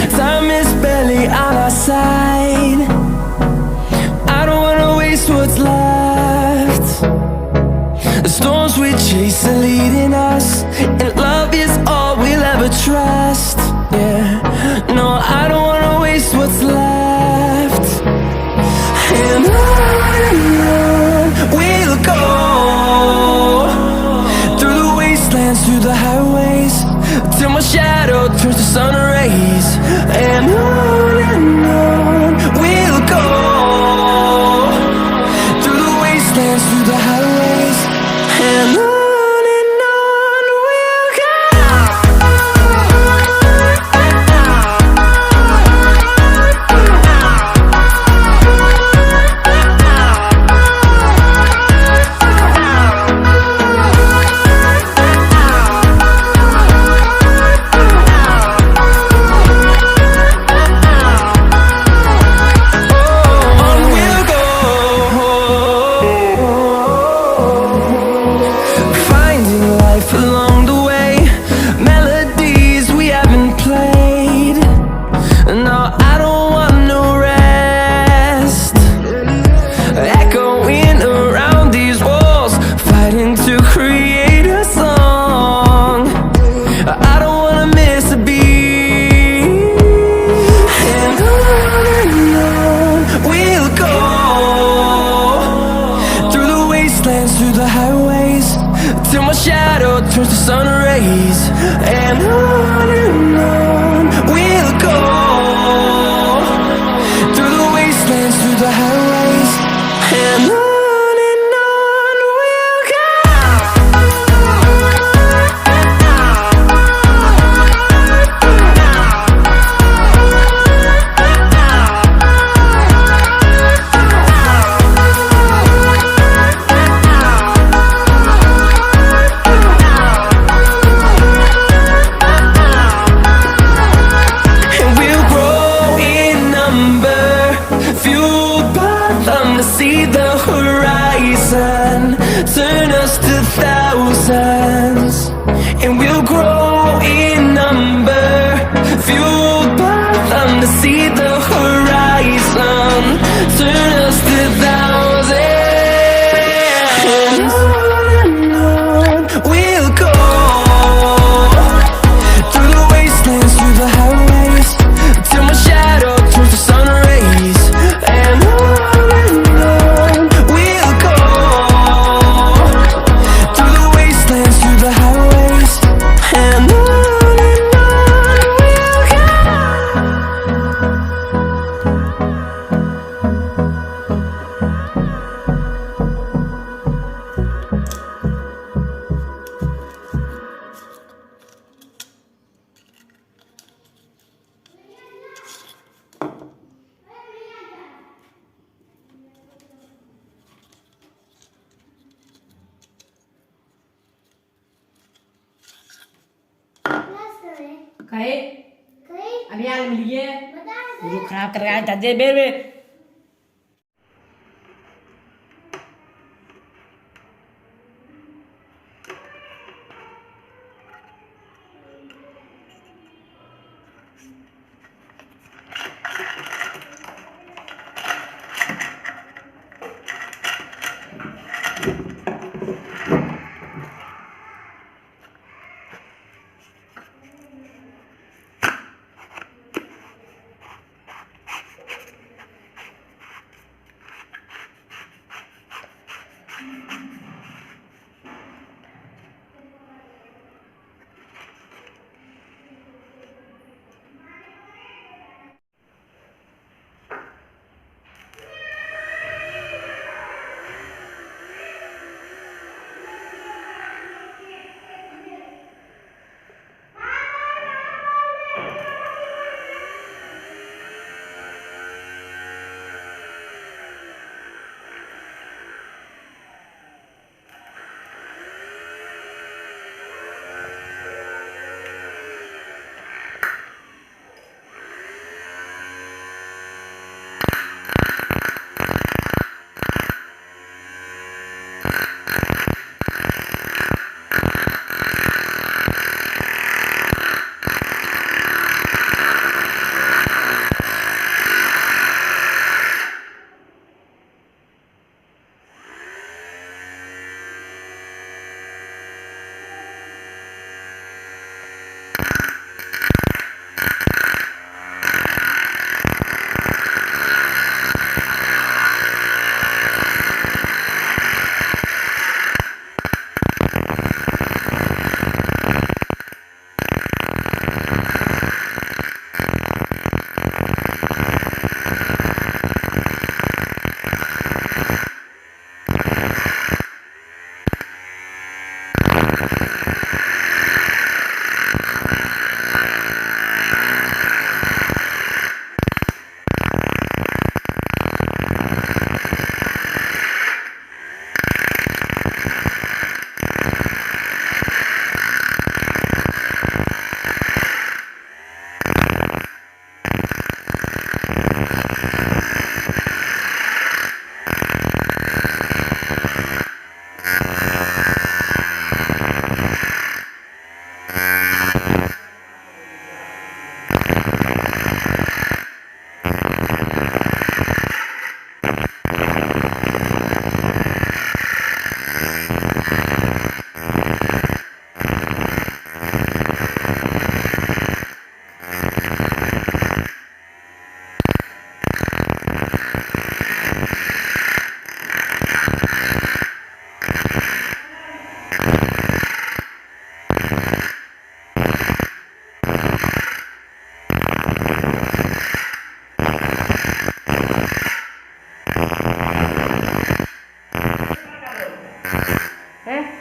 Time is barely on our side. I don't wanna waste what's left. The storms we chase are leading us, and love is all we'll ever trust. Yeah, no, I don't wanna waste what's left. And on we'll go, through the wastelands, through the highways, till my shadow turns to sun rays. And on we'll go, through the wastelands, through the highways, and on we'll go. Through the highways, till my shadow turns to sun rays. And on we'll go, through the wastelands, through the highways, and on. See the horizon turn us to thousands, and we'll grow in number, fueled by them. To see the horizon turn us to thousands, and on we'll go, through the wastelands, through the highways, till my shadow turns to sun rays. And कहे अभी यार मिलिए गुरु खराब कर रहा है दर्जे बेर में ဟမ်